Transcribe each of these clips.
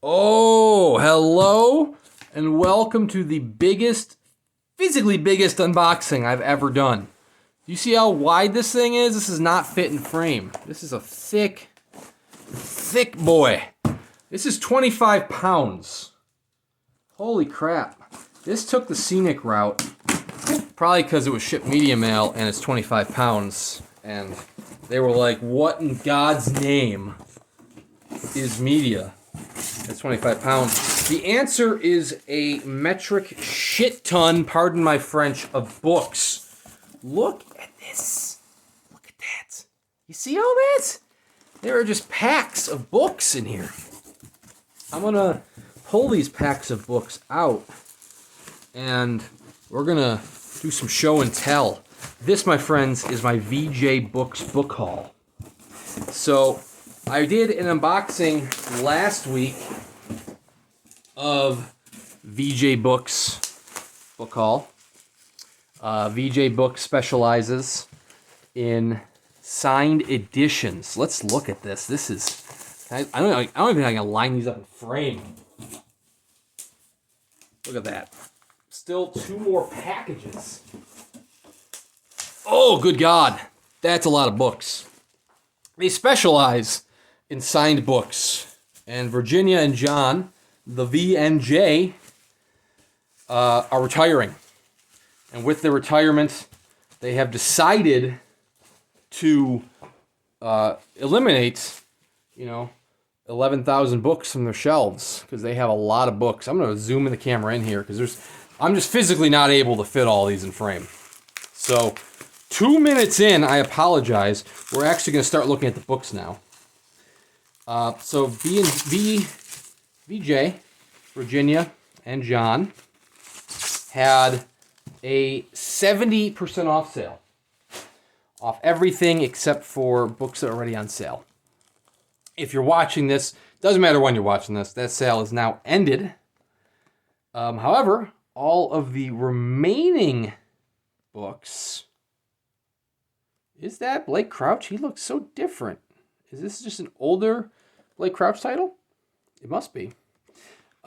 Oh, hello, and welcome to the physically biggest unboxing I've ever done. You see how wide this thing is? This is not fit in frame. This is a thick boy. This is 25 pounds. Holy crap. This took the scenic route, probably because it was shipped media mail and it's 25 pounds. And they were like, what in God's name is media? It's 25 pounds. The answer is a metric shit ton, pardon my French, of books. Look at this. Look at that. You see all that? There are just packs of books in here. I'm going to pull these packs of books out, and we're going to do some show and tell. This, my friends, is my VJ Books book haul. So, I did an unboxing last week of VJ Books book haul. VJ Books specializes in signed editions. Let's look at this. This is, I don't even think I can line these up in frame. Look at that. Still two more packages. Oh, good God. That's a lot of books. They specialize in signed books. And Virginia and John, the V and J, are retiring. And with their retirement, they have decided to eliminate, 11,000 books from their shelves because they have a lot of books. I'm going to zoom in the camera in here because I'm just physically not able to fit all these in frame. So 2 minutes in, I apologize. We're actually going to start looking at the books now. So VJ, Virginia, and John had a 70% off sale. Off everything except for books that are already on sale. If you're watching this, doesn't matter when you're watching this, that sale is now ended. However, all of the remaining books... Is that Blake Crouch? He looks so different. Is this just an older Blake Crouch title? It must be.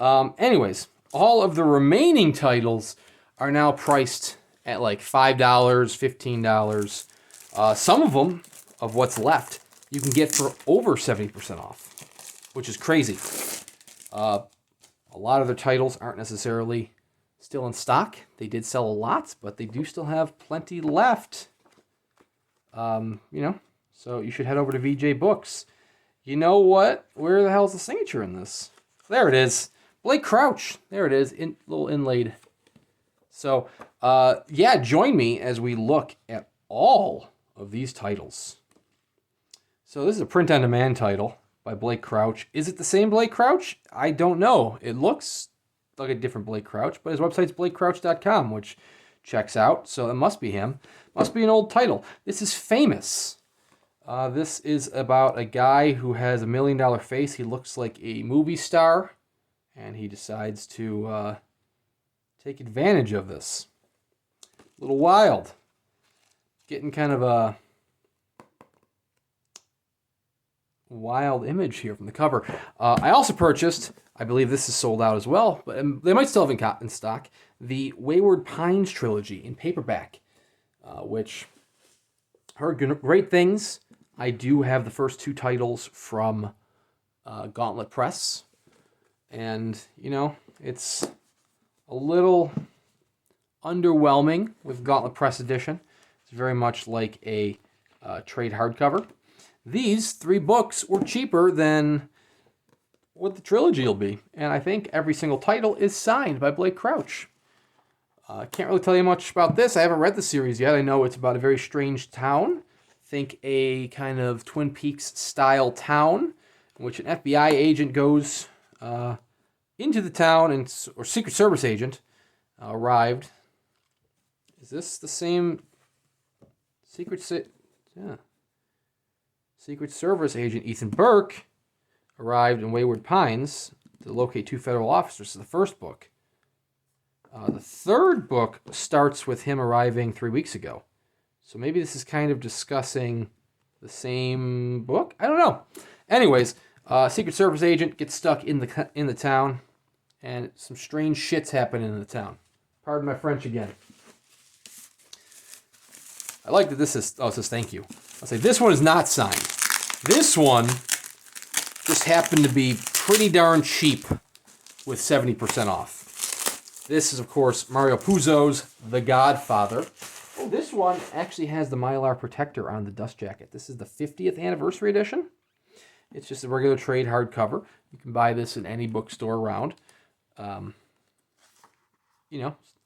Anyways, all of the remaining titles are now priced at like $5, $15. Some of them, of what's left, you can get for over 70% off, which is crazy. A lot of their titles aren't necessarily still in stock. They did sell a lot, but they do still have plenty left. So you should head over to VJ Books. You know what? Where the hell's the signature in this? There it is. Blake Crouch. There it is. Little inlaid. So, join me as we look at all of these titles. So this is a print-on-demand title by Blake Crouch. Is it the same Blake Crouch? I don't know. It looks like a different Blake Crouch, but his website's blakecrouch.com, which checks out, so it must be him. Must be an old title. This is Famous. This is about a guy who has $1 million face. He looks like a movie star, and he decides to take advantage of this. A little wild. Getting kind of a wild image here from the cover. I also purchased, I believe this is sold out as well, but they might still have in stock, the Wayward Pines Trilogy in paperback, which heard great things. I do have the first two titles from Gauntlet Press, and, it's a little underwhelming with Gauntlet Press edition. It's very much like a trade hardcover. These three books were cheaper than what the trilogy will be, and I think every single title is signed by Blake Crouch. I can't really tell you much about this. I haven't read the series yet. I know it's about a very strange town. Think a kind of Twin Peaks style town in which an FBI agent goes into the town, or Secret Service agent arrived. Is this the same Secret Service agent Ethan Burke arrived in Wayward Pines to locate two federal officers? This is the first book. The third book starts with him arriving 3 weeks ago. So maybe this is kind of discussing the same book? I don't know. Anyways, Secret Service agent gets stuck in the town, and some strange shits happen in the town. Pardon my French again. I like that this is... Oh, it says thank you. I'll say this one is not signed. This one just happened to be pretty darn cheap with 70% off. This is, of course, Mario Puzo's The Godfather. Oh, this one actually has the Mylar protector on the dust jacket. This is the 50th anniversary edition. It's just a regular trade hardcover. You can buy this in any bookstore around.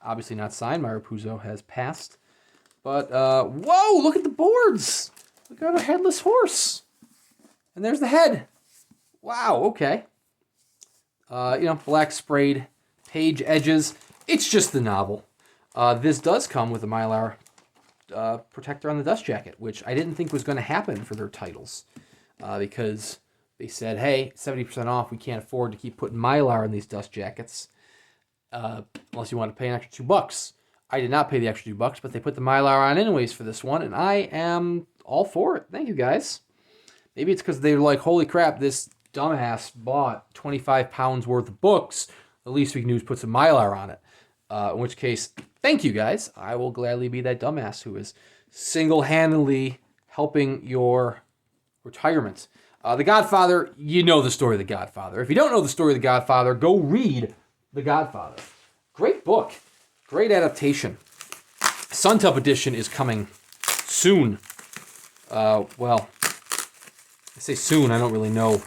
Obviously not signed. Mario Puzo has passed. But, whoa, look at the boards. Look at a headless horse. And there's the head. Wow, okay. Black sprayed page edges. It's just the novel. This does come with a Mylar protector on the dust jacket, which I didn't think was going to happen for their titles. Because they said, hey, 70% off, we can't afford to keep putting Mylar in these dust jackets. Unless you want to pay an extra $2. I did not pay the extra $2, but they put the Mylar on anyways for this one, and I am all for it. Thank you, guys. Maybe it's because they're like, holy crap, this dumbass bought 25 pounds worth of books. The least we can do is put some Mylar on it. In which case, thank you, guys. I will gladly be that dumbass who is single-handedly helping your retirement. The Godfather, you know the story of The Godfather. If you don't know the story of The Godfather, go read The Godfather. Great book. Great adaptation. Suntop edition is coming soon. Well, I say soon. I don't really know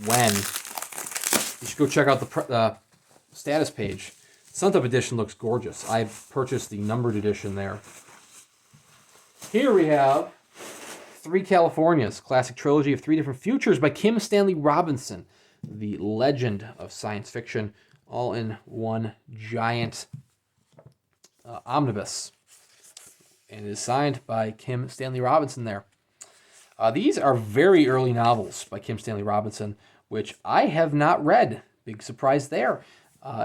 when. You should go check out the status page. Suntop edition looks gorgeous. I purchased the numbered edition there. Here we have 3 Californias, classic trilogy of 3 different futures by Kim Stanley Robinson, the legend of science fiction, all in one giant omnibus. And it is signed by Kim Stanley Robinson there. These are very early novels by Kim Stanley Robinson, which I have not read. Big surprise there.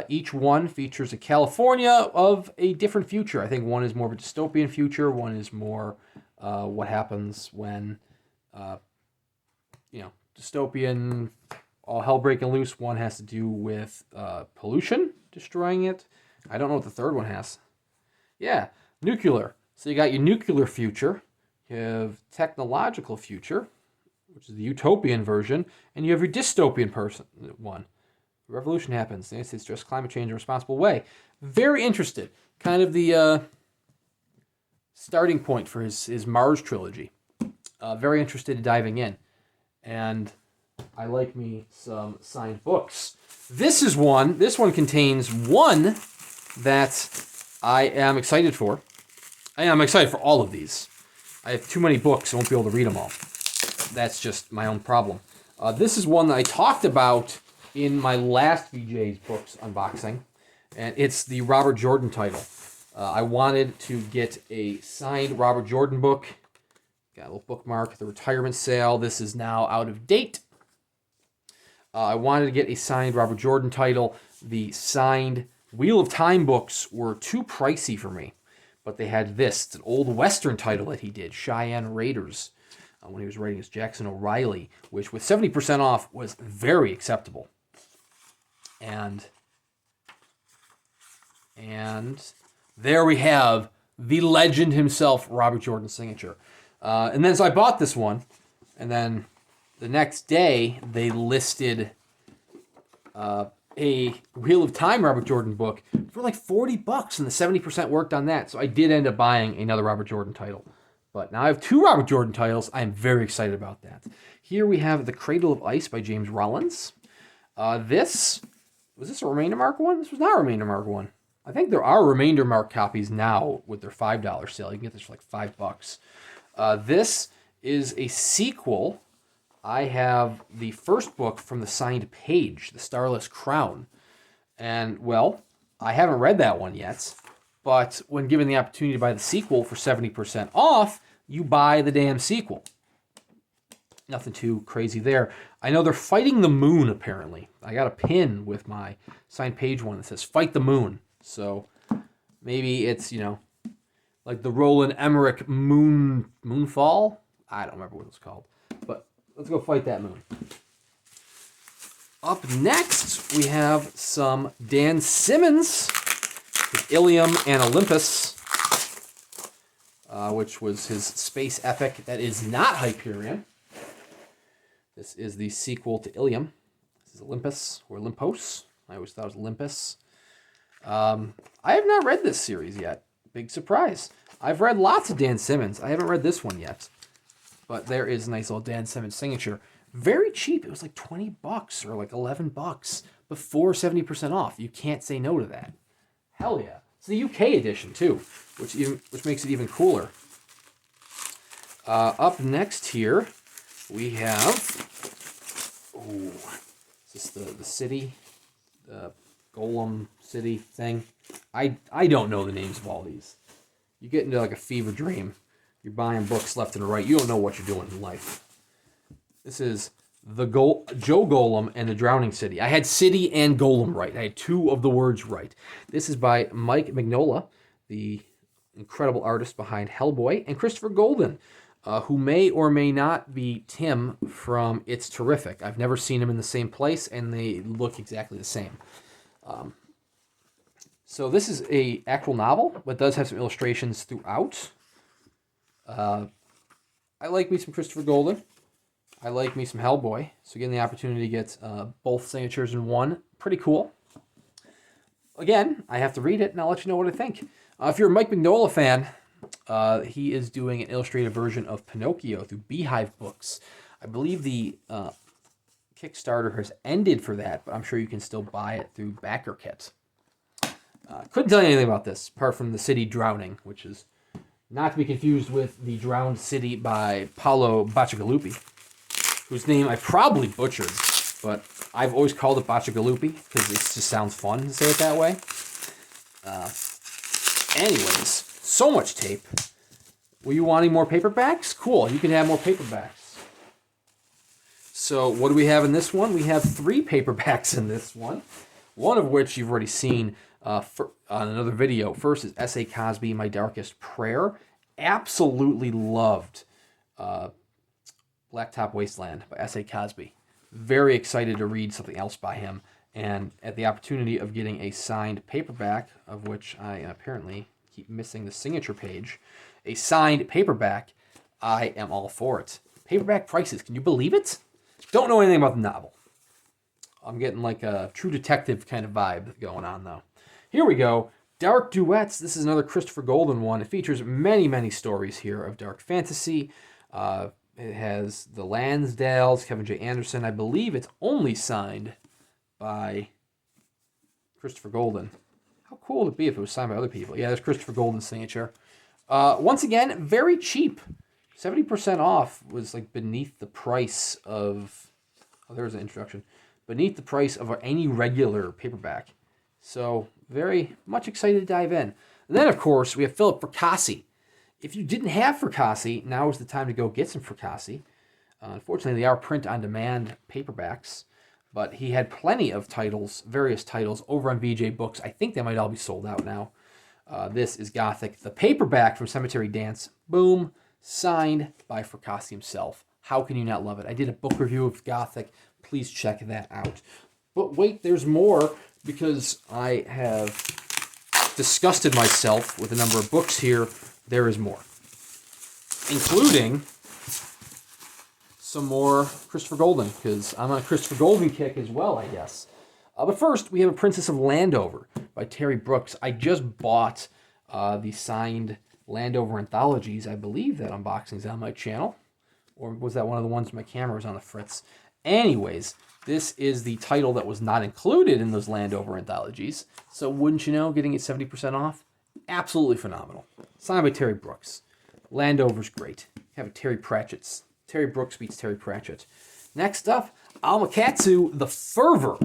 Each one features a California of a different future. I think one is more of a dystopian future. One is more what happens when, dystopian, all hell breaking loose. One has to do with pollution, destroying it. I don't know what the third one has. Yeah, nuclear. So you got your nuclear future. You have technological future, which is the utopian version. And you have your dystopian one. Revolution happens. The United States address climate change in a responsible way. Very interested. Kind of the starting point for his Mars trilogy. Very interested in diving in. And I like me some signed books. This one contains one that I am excited for. I am excited for all of these. I have too many books. I won't be able to read them all. That's just my own problem. This is one that I talked about in my last VJ's books unboxing, and it's the Robert Jordan title. I wanted to get a signed Robert Jordan book. Got a little bookmark, the retirement sale. This is now out of date. I wanted to get a signed Robert Jordan title. The signed Wheel of Time books were too pricey for me, but they had this. It's an old Western title that he did, Cheyenne Raiders, when he was writing as Jackson O'Reilly, which with 70% off was very acceptable. And there we have the legend himself, Robert Jordan's signature. And then so I bought this one, and then the next day they listed a Wheel of Time Robert Jordan book for like $40, and the 70% worked on that. So I did end up buying another Robert Jordan title. But now I have 2 Robert Jordan titles. I'm very excited about that. Here we have The Cradle of Ice by James Rollins. Was this a Remainder Mark one? This was not a Remainder Mark one. I think there are Remainder Mark copies now with their $5 sale. You can get this for like $5. This is a sequel. I have the first book from the signed page, The Starless Crown. And, well, I haven't read that one yet. But when given the opportunity to buy the sequel for 70% off, you buy the damn sequel. Nothing too crazy there. I know they're fighting the moon, apparently. I got a pin with my signed page one that says, Fight the Moon. So maybe it's, like the Roland Emmerich Moonfall? I don't remember what it's called. But let's go fight that moon. Up next, we have some Dan Simmons with Ilium and Olympus, which was his space epic that is not Hyperion. This is the sequel to Ilium. This is Olympus, or Olympos. I always thought it was Olympus. I have not read this series yet. Big surprise. I've read lots of Dan Simmons. I haven't read this one yet. But there is a nice little Dan Simmons signature. Very cheap. It was like $20 or like $11 before 70% off. You can't say no to that. Hell yeah. It's the UK edition too, which makes it even cooler. Up next here, we have, is this the city, the Golem City thing? I don't know the names of all these. You get into like a fever dream. You're buying books left and right. You don't know what you're doing in life. This is the Joe Golem and the Drowning City. I had city and golem right. I had two of the words right. This is by Mike Mignola, the incredible artist behind Hellboy, and Christopher Golden, who may or may not be Tim from It's Terrific. I've never seen them in the same place, and they look exactly the same. So this is a actual novel, but does have some illustrations throughout. I like me some Christopher Golden. I like me some Hellboy. So getting the opportunity to get both signatures in one, pretty cool. Again, I have to read it, and I'll let you know what I think. If you're a Mike Mignola fan, he is doing an illustrated version of Pinocchio through Beehive Books. I believe the Kickstarter has ended for that, but I'm sure you can still buy it through BackerKit. Couldn't tell you anything about this, apart from the city drowning, which is not to be confused with The Drowned City by Paolo Bacigalupi, whose name I probably butchered, but I've always called it Bacigalupi because it just sounds fun to say it that way. Anyways, so much tape. Were you wanting more paperbacks? Cool, you can have more paperbacks. So what do we have in this one? We have 3 paperbacks in this one, one of which you've already seen on another video. First is S.A. Cosby, My Darkest Prayer. Absolutely loved Blacktop Wasteland by S.A. Cosby. Very excited to read something else by him. And at the opportunity of getting a signed paperback, of which I apparently keep missing the signature page, a signed paperback, I am all for it. Paperback prices, can you believe it? Don't know anything about the novel. I'm getting like a True Detective kind of vibe going on, though. Here we go. Dark Duets. This is another Christopher Golden one. It features many, many stories here of dark fantasy. It has the Lansdales, Kevin J. Anderson. I believe it's only signed by Christopher Golden. How cool would it be if it was signed by other people? Yeah, there's Christopher Golden's signature. Once again, very cheap. 70% off was like beneath the price of... Oh, there's an introduction. Beneath the price of any regular paperback. So, very much excited to dive in. And then, of course, we have Philip Fracassi. If you didn't have Fracassi, now is the time to go get some Fracassi. Unfortunately, they are print-on-demand paperbacks, but he had plenty of titles, various titles, over on VJ Books. I think they might all be sold out now. This is Gothic, the paperback from Cemetery Dance. Boom, signed by Fracassi himself. How can you not love it? I did a book review of Gothic. Please check that out. But wait, there's more, because I have disgusted myself with a number of books here. There is more, including some more Christopher Golden, because I'm on a Christopher Golden kick as well, I guess. But first, we have A Princess of Landover by Terry Brooks. I just bought the signed Landover anthologies. I believe that unboxing's on my channel. Or was that one of the ones my camera was on the fritz? Anyways, this is the title that was not included in those Landover anthologies. So wouldn't you know, getting it 70% off? Absolutely phenomenal. Signed by Terry Brooks. Landover's great. Have a Terry Pratchett's. Terry Brooks beats Terry Pratchett. Next up, Almakatsu, The Fervor.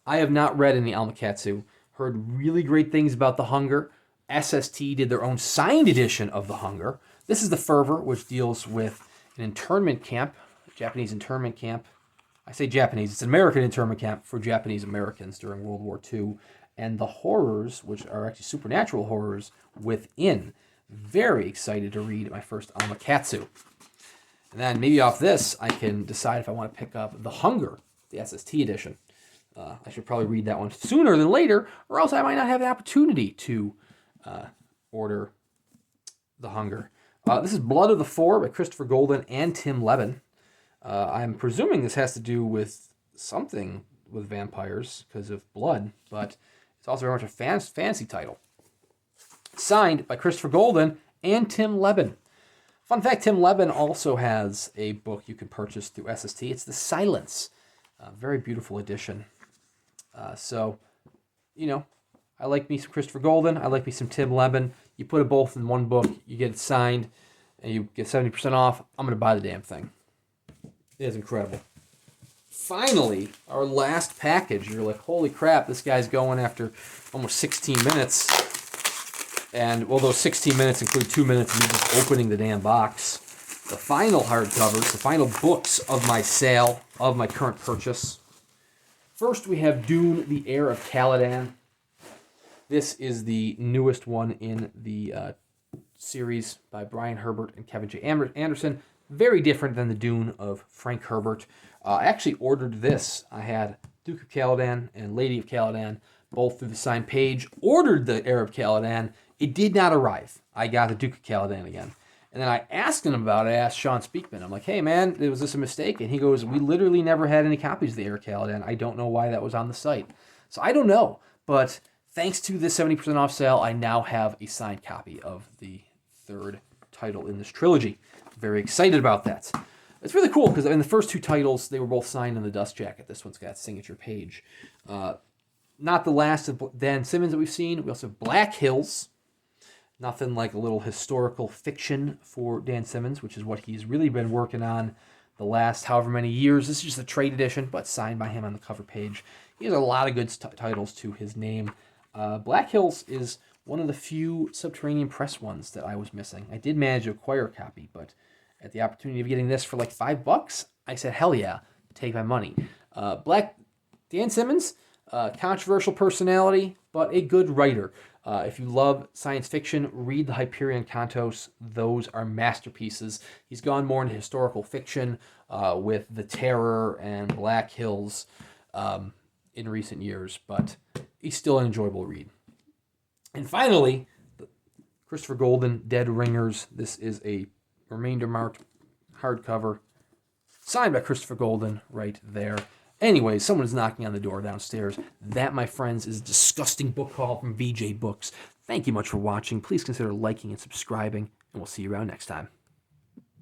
I have not read any Almakatsu. Heard really great things about The Hunger. SST did their own signed edition of The Hunger. This is The Fervor, which deals with an internment camp, a Japanese internment camp. I say Japanese, it's an American internment camp for Japanese Americans during World War II. And the horrors, which are actually supernatural horrors, within. Very excited to read my first Almakatsu. And then maybe off this, I can decide if I want to pick up The Hunger, the SST edition. I should probably read that one sooner than later, or else I might not have the opportunity to order The Hunger. This is Blood of the Four by Christopher Golden and Tim Levin. I'm presuming this has to do with something with vampires because of blood, but it's also very much a fantasy title. Signed by Christopher Golden and Tim Levin. Fun fact, Tim Levin also has a book you can purchase through SST. It's The Silence. Very beautiful edition. So, I like me some Christopher Golden. I like me some Tim Levin. You put it both in one book, you get it signed, and you get 70% off. I'm going to buy the damn thing. It is incredible. Finally, our last package. You're like, holy crap, this guy's going after almost 16 minutes. And, well, those 16 minutes include 2 minutes of me just opening the damn box. The final hardcovers, the final books of my sale, of my current purchase. First, we have Dune, The Heir of Caladan. This is the newest one in the series by Brian Herbert and Kevin J. Anderson. Very different than the Dune of Frank Herbert. I actually ordered this. I had Duke of Caladan and Lady of Caladan, both through the signed page. Ordered the Heir of Caladan. It did not arrive. I got the Duke of Caladan again. And then I asked him about it. I asked Sean Speakman. I'm like, hey, man, was this a mistake? And he goes, we literally never had any copies of the Heir of Caladan. I don't know why that was on the site. So I don't know. But thanks to this 70% off sale, I now have a signed copy of the third title in this trilogy. Very excited about that. It's really cool because in the first two titles, they were both signed in the dust jacket. This one's got a signature page. Not the last of Dan Simmons that we've seen. We also have Black Hills. Nothing like a little historical fiction for Dan Simmons, which is what he's really been working on the last however many years. This is just a trade edition, but signed by him on the cover page. He has a lot of good titles to his name. Black Hills is one of the few Subterranean Press ones that I was missing. I did manage to acquire a copy, but at the opportunity of getting this for like $5, I said, hell yeah, take my money. Dan Simmons, controversial personality, but a good writer. If you love science fiction, read the Hyperion Cantos. Those are masterpieces. He's gone more into historical fiction with The Terror and Black Hills in recent years, but he's still an enjoyable read. And finally, Christopher Golden, Dead Ringers. This is a remainder marked hardcover, signed by Christopher Golden right there. Anyway, someone's knocking on the door downstairs. That, my friends, is a disgusting book haul from VJ Books. Thank you much for watching. Please consider liking and subscribing, and we'll see you around next time.